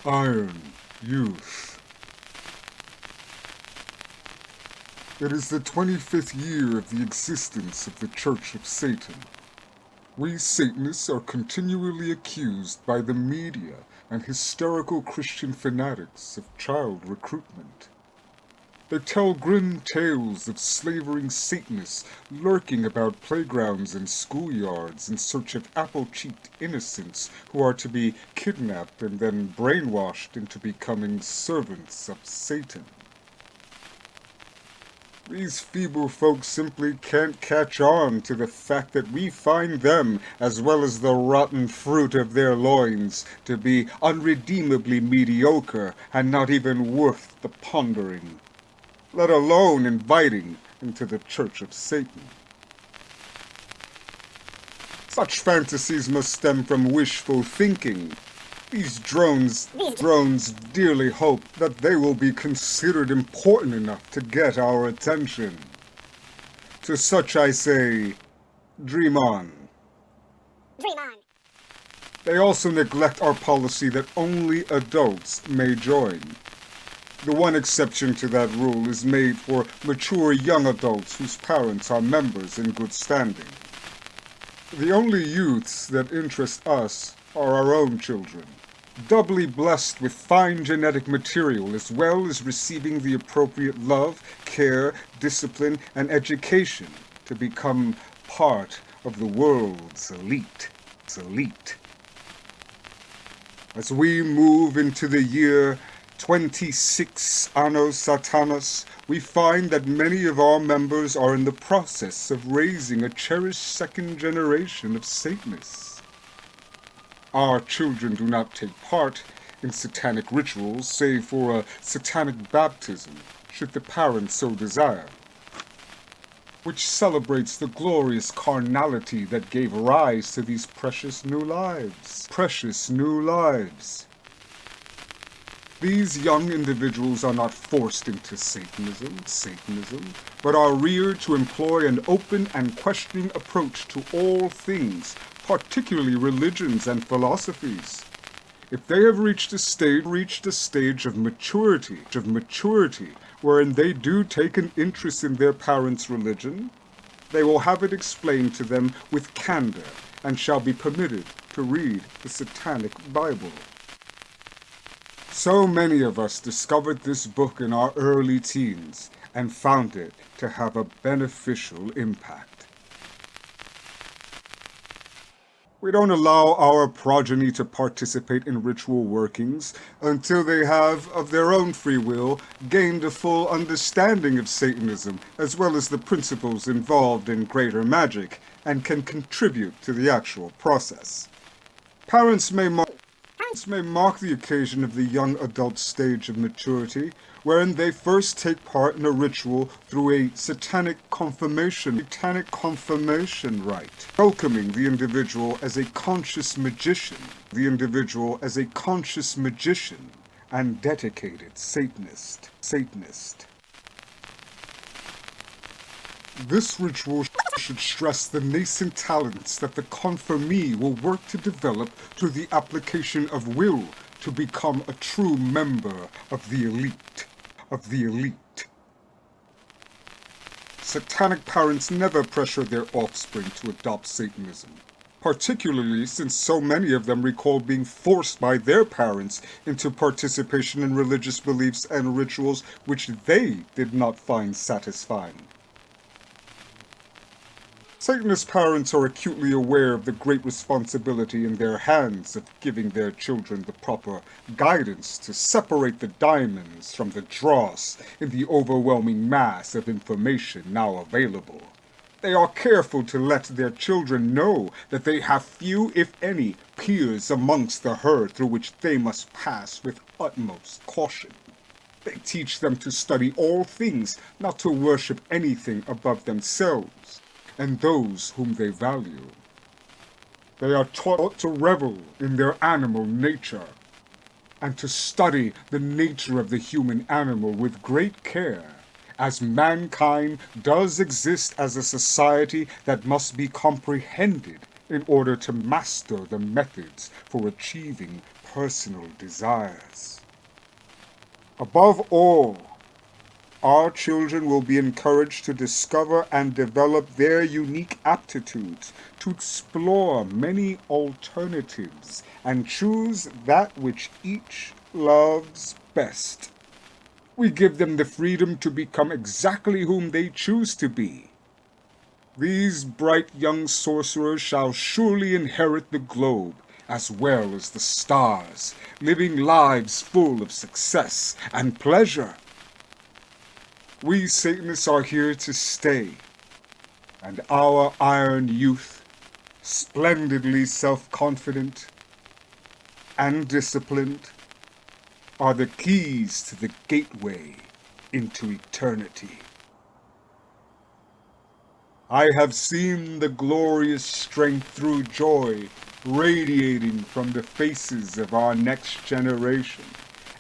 Iron Youth. It is the 25th year of the existence of the Church of Satan. We Satanists are continually accused by the media and hysterical Christian fanatics of child recruitment. They tell grim tales of slavering Satanists lurking about playgrounds and schoolyards in search of apple-cheeked innocents who are to be kidnapped and then brainwashed into becoming servants of Satan. These feeble folks simply can't catch on to the fact that we find them, as well as the rotten fruit of their loins, to be unredeemably mediocre and not even worth the pondering, let alone inviting into the Church of Satan. Such fantasies must stem from wishful thinking. These drones dearly hope that they will be considered important enough to get our attention. To such I say, dream on. Dream on. They also neglect our policy that only adults may join. The one exception to that rule is made for mature young adults whose parents are members in good standing. The only youths that interest us are our own children, doubly blessed with fine genetic material as well as receiving the appropriate love, care, discipline, and education to become part of the world's elite. As we move into the year 26 Anno Satanas, we find that many of our members are in the process of raising a cherished second generation of Satanists. Our children do not take part in satanic rituals save for a satanic baptism, should the parents so desire, which celebrates the glorious carnality that gave rise to these precious new lives. These young individuals are not forced into Satanism, but are reared to employ an open and questioning approach to all things, particularly religions and philosophies. If they have reached a stage of maturity, wherein they do take an interest in their parents' religion, they will have it explained to them with candor and shall be permitted to read the Satanic Bible. So many of us discovered this book in our early teens and found it to have a beneficial impact. We don't allow our progeny to participate in ritual workings until they have, of their own free will, gained a full understanding of Satanism as well as the principles involved in greater magic and can contribute to the actual process. Parents may mark the occasion of the young adult stage of maturity, wherein they first take part in a ritual through a satanic confirmation rite, welcoming the individual as a conscious magician, and dedicated Satanist. This ritual should stress the nascent talents that the confirmee will work to develop through the application of will to become a true member of the elite. Satanic parents never pressure their offspring to adopt Satanism, particularly since so many of them recall being forced by their parents into participation in religious beliefs and rituals which they did not find satisfying. Satanist parents are acutely aware of the great responsibility in their hands of giving their children the proper guidance to separate the diamonds from the dross in the overwhelming mass of information now available. They are careful to let their children know that they have few, if any, peers amongst the herd through which they must pass with utmost caution. They teach them to study all things, not to worship anything above themselves and those whom they value. They are taught to revel in their animal nature, and to study the nature of the human animal with great care, as mankind does exist as a society that must be comprehended in order to master the methods for achieving personal desires. Above all, our children will be encouraged to discover and develop their unique aptitudes, to explore many alternatives, and choose that which each loves best. We give them the freedom to become exactly whom they choose to be. These bright young sorcerers shall surely inherit the globe, as well as the stars, living lives full of success and pleasure. We Satanists are here to stay, and our iron youth, splendidly self-confident and disciplined, are the keys to the gateway into eternity. I have seen the glorious strength through joy radiating from the faces of our next generation,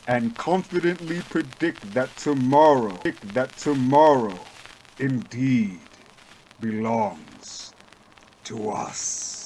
and confidently predict that tomorrow indeed belongs to us.